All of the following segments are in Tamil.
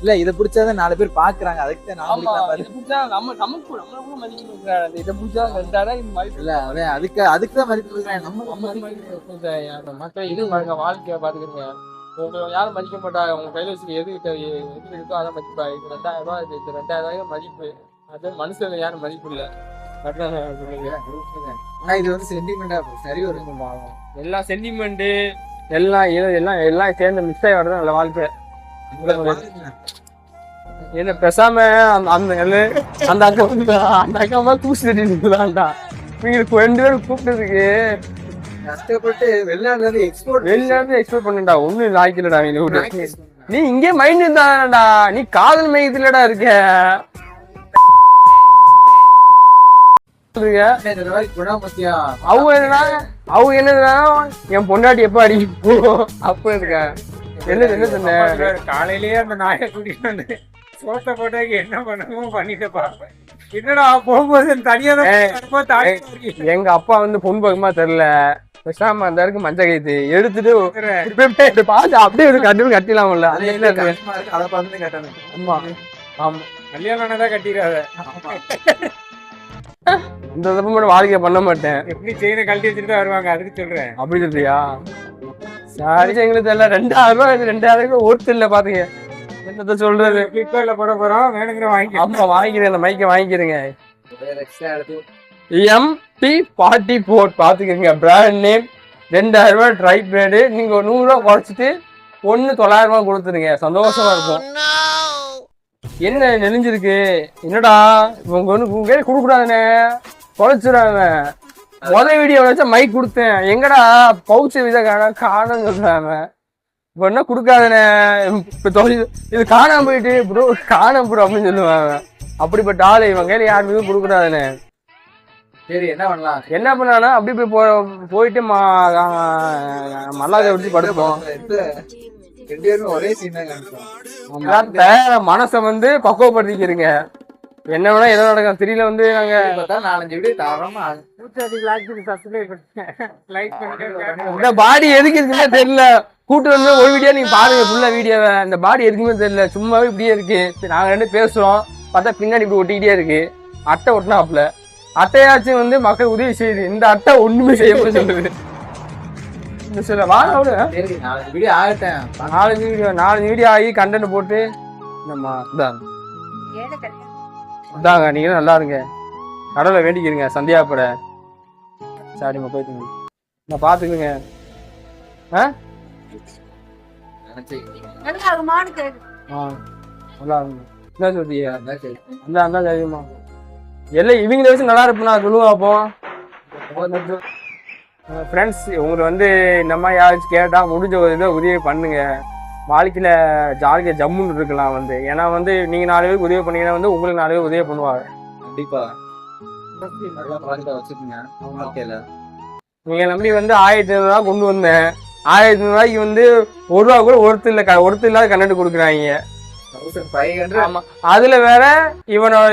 இல்ல இதை பிடிச்சாதான் 4 பேர் பாக்குறாங்க. அதுக்கு தான் நான் அதுக்கு தான் மதிப்பு கொடுக்குறேன். மக்கள் இது பாருங்க, வாழ்க்கைய பாத்துக்கிறீங்க. உங்களை யாரும் மதிக்க மாட்டாங்க. உங்க கையில வச்சு எது இருக்கோ அதை மதிப்பா. இது 2000 ரூபாய், இது 2000 ரூபாய் மதிப்பு. அது மனுஷன் யாரும் மதிப்பு இல்லை. ஆனா இது வந்து சென்டிமெண்டா சரி வரும். எல்லாம் சென்டிமெண்ட் எல்லாம் எல்லாம் எல்லாம் சேர்ந்து மிஸ் ஆகி வரதான் நல்ல வாழ்க்கை. என்ன பேசாம அந்த அக்கா தூசி தட்டிட்டுலான்டா. இவங்களுக்கு 2 பேரும் கூப்பிட்டதுக்கு கஷ்டப்பட்டு வெளிநாட்டுல எக்ஸ்போர்ட் பண்ணா ஒண்ணு லாய்க்கலடா. நீ இங்கே மைண்ட் இருந்தாடா. நீ காதல் மையத்துலடா இருக்க. அவங்க என்னதுன்னா என் பொண்டாட்டி எப்ப அடிக்க அப்ப இருக்க என்ன சொன்ன காலையிலேயே அந்த நாயை கூட்டிட்டு வந்து சோத்த போட்டாக்கு என்ன பண்ணணுமோ பண்ணிட்டப்பா. என்னடா போகும்போது தனியா எங்க அப்பா வந்து பொன் பக்கமா தெரியல. பேசாம அந்த இருக்கு மஞ்சள் கைத்து எடுத்துட்டு பாத்து அப்படியே கட்டிடலாம்ல. ஆமா ஆமா கல்யாணம் ஆனதா கட்டிடாத. இந்த தப்பு மட்டும் வாழ்க்கைய பண்ண மாட்டேன். எப்படி செயினை கழட்டி வச்சுட்டு தான் வருவாங்க, அதுக்கு சொல்றேன். அப்படி சொல்றியா? சரி எங்களுக்கு தெரியல. 2000 ரூபாய் 2000 ரூபாய் ஒருத்தர் இல்ல பாத்துங்க. என்னத்த சொல்றது? பிளிப்கார்ட்ல போட போறோம், வேணுங்கிற வாங்கி. ஆமா வாங்கிக்கிறேன், அந்த மைக்க வாங்கிக்கிறேங்க. MP44 பாத்துக்கங்க, பிராண்ட் நேம். 2000 ரூபாய் ட்ரை பிராண்டு. நீங்க 100 ரூபாய் குறைச்சிட்டு 900 ரூபாய் கொடுத்துருங்க, சந்தோஷமா இருக்கும். என்ன நெளிஞ்சிருக்கு? என்னடா இவங்க ஒண்ணு கொடுக்கூடாதுன்னு குறைச்சிடாங்க. முதல் வீடியோ வச்சா மைக் கொடுத்தேன், எங்கடா பவுச்சு வித காணும் சொல்றாங்க. இப்ப என்ன கொடுக்காதுனே, இது காணாம போயிட்டு ப்ரோ காணாம ப்ரோ அப்படின்னு சொல்லுவாங்க. அப்படிப்பட்ட ஆளு இவங்க கையில யாருமே கொடுக்கூடாதுன்னு. சரி என்ன பண்ணலாம்? என்ன பண்ணானா அப்படி போய் போயிட்டு மல்லாத விட்டு படுப்போம். ஒரே சீன் மனசை வந்து பக்குவப்படுத்திக்கிறீங்க. என்ன வேணா எதோ நடக்கும். திரியில வந்து நாங்க 4-5 வீடியோ தரமா இந்த பாடி எதுக்கு இருக்குன்னே தெரியல. கூட்டு வந்து ஒரு வீடியோ நீங்க பாருங்க ஃபுல்லா வீடியோவை. இந்த பாடி எதுக்குமே தெரியல, சும்மாவே இப்படியே இருக்கு. நாங்க 2 பேசுறோம், பார்த்தா பின்னாடி இப்படி ஒட்டிக்கிட்டே இருக்கு. அட்டை ஒட்டினாப்ல. அட்டையாச்சும் வந்து மக்கள் உதவி செய்யுது, இந்த அட்டை ஒண்ணுமே செய்ய சொல்லுது. நாலு வீடியோ ஆகி கண்டென்ட் போட்டு இதாங்க. நீங்க நல்லா இருங்க, கடவுளை வேண்டிக்கிறீங்க, சந்தியாப்பட சாரிமா போயிட்டு நான் பாத்துக்குங்க. என்ன சொல்றீங்க? எல்லாம் இவங்களை வச்சு நல்லா இருப்பா சொல்லுவா. அப்போ ஃப்ரெண்ட்ஸ், உங்களுக்கு வந்து இந்த மாதிரி யாராச்சும் கேட்டா முடிஞ்ச ஒரு இதை உதவி பண்ணுங்க. வாழ்க்கையில ஜாலியா ஜம்முன்னு இருக்கலாம் வந்து. ஏன்னா வந்து நீங்க 4 பேருக்கு உதவி பண்ணீங்கன்னா வந்து உங்களுக்கு 4 பேர் உதவி பண்ணுவாங்க. கண்டிப்பா வச்சுக்கோங்க. நீங்க நம்பி வந்து 1500 ரூபா கொண்டு வந்தேன். 1500 ரூபாய்க்கு வந்து 1 ரூபா கூட ஒருத்தர் இல்லாத கண்டென்ட் கொடுக்குறாங்க. ஆமா, அதுல வேற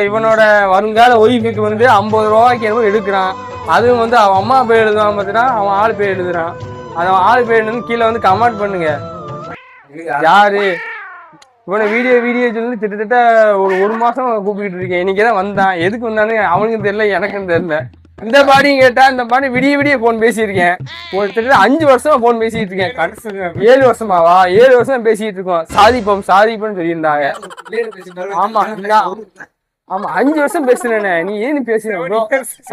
இவனோட வருங்கால ஒய்ஃபுக்கு வந்து 50 ரூபாய்க்கு என்னமோ எடுக்கிறான். அதுவும் வந்து அவன் அம்மா பேர் எழுதுவான் பாத்தீங்கன்னா, அவன் ஆள் பேர் எழுதுறான். அவன் ஆள் பேர் எழுதுன்னு கீழே வந்து கமெண்ட் பண்ணுங்க. யாரு இவனை வீடியோ சொல்லி கிட்டத்தட்ட ஒரு மாசம் கூப்பிட்டு இருக்கேன். இன்னைக்குதான் வந்தான். எதுக்கு வந்தானு அவனுக்கும் தெரியல, எனக்கும் தெரியல. இந்த பாடியும் கேட்டா இந்த பாடி விடிய போன் பேசியிருக்கேன். கிட்டத்தட்ட 5 வருஷமா போன் பேசிட்டு இருக்கேன். 7 வருஷமாவா? 7 வருஷம் பேசிட்டு இருக்கோம். சாதிப்போம் சொல்லியிருந்தாங்க. ஆமா 5 வருஷம் பேசுறேனே. நீ ஏன்னு பேசுற?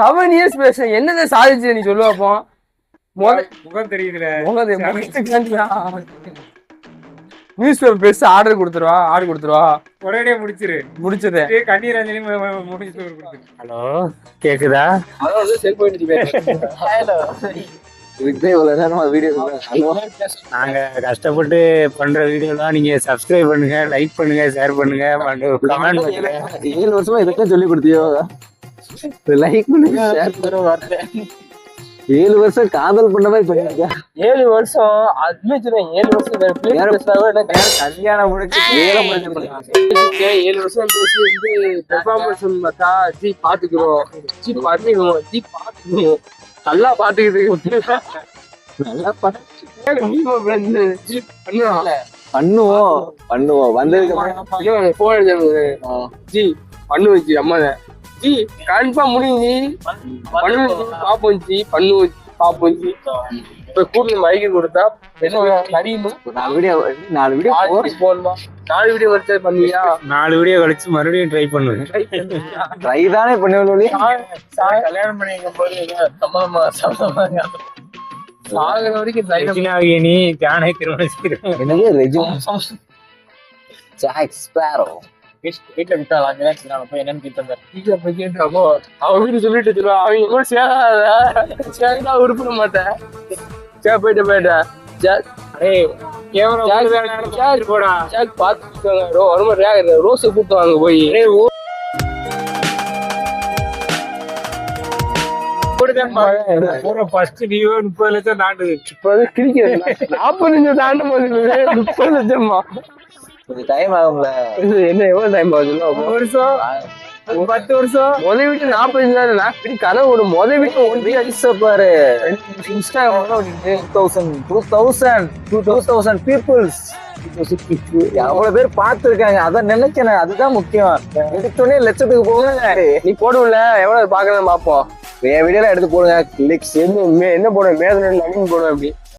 7 இயர்ஸ் பேசுறேன். என்னதான் சாதிச்சு நீ சொல்லுவாப்போ? முகம் தெரியுதுல, நியூஸ் பேப்பர் பேச ஆர்டர் கொடுத்துருவா. உடனே முடிச்சிரு. கண்ணீர் அஞ்சலி முடிச்சு. ஹலோ, கேக்குதா? நாங்க கஷ்டப்பட்டு பண்ற வீடியோலாம் நீங்க சப்ஸ்கிரைப் பண்ணுங்க, லைக் பண்ணுங்க, ஷேர் பண்ணுங்க, கமெண்ட் பண்ணுங்க. 7 வருஷமா இதெல்லாம் சொல்லி கொடுத்தியோ? லைக் பண்ணுங்க, ஷேர் பண்ணுங்க. வார்த்தை 7 வருஷம் காதல் பண்ண மாதிரி பண்ணிருக்க. 7 வருஷம் அதுமே சொல்றேன். 7 வருஷம் கல்யாணம் முடிச்சு 7 வருஷம் பேசி வந்து பெர்ஃபார்மன்ஸ் பார்த்தா பாத்துக்கிறோம், பாத்துக்கிறோம், நல்லா பாத்துக்கிட்டு நல்லா பண்ணுவாங்க. பண்ணுவோம் வந்ததுக்கு போன் எடுத்து ஜி பண்ணு வச்சு அம்மா ஜி கன்ஃபார்ம் முடிஞ்சு பண்ணு பாப்போம் ஜி பண்ணுவோம் பாப்போம் ஜி இப்ப கூட்டு மைக்கு கொடுத்தா நடிக்கணும் 4 வீடியோ போடணுமா 4 வீடியோ வச்சு பண்ணுவியா 4 வீடியோ கழிச்சு மறுபடியும் ட்ரை பண்ணுவேன். ட்ரை தானே பண்ணுவேன். கல்யாணம் பண்ணிக்கும் போது சம்மதமா சாகிற வரைக்கும் ட்ரை ரஜினாவிய நீ ஜானை திருமணம் செய்யணும். எனக்கு ரெஜினா ஜாக் ஸ்பேரோ வீட்டுல விட்டாங்க போய் என்னன்னு கேட்டாங்க அவன் வீட்டு சொல்லிட்டு சொல்லுவான் அவங்க கூட சேரா உருப்பிட மாட்டேன் சே போயிட்டேன் ரோஸ் கூப்பிட்டு போய் ஃபர்ஸ்ட் நீவோ 30 லட்சம் தாண்டுது. இப்ப கிரிக்கிறது 40 லட்சம் தாண்டும் போது 30 லட்சமா கொஞ்சம் டைம் ஆகும்ல. என்ன எவ்வளவு டைம் ஆகுது? 1 வருஷம் 10 வருஷம். முதல் வீட்டு 40 கனவு ஒரு முதல் வீட்டு ஒன்றி அடிச்ச பாரு இன்ஸ்டாகிராம் 2000 பீப்புள்ஸ் அவ்வளவு பேர் பார்த்துருக்காங்க. அதான் நினைக்கிறேன், அதுதான் முக்கியம். எடுத்தோடனே லட்சத்துக்கு போக நீ போடுவில்ல எவ்வளவு பாக்குறேன் பாப்போம். என் வீடியோல எடுத்து போடுங்க கிளிக்ஸ். என்ன போடுவேன் மேதன போடுவேன் அப்படி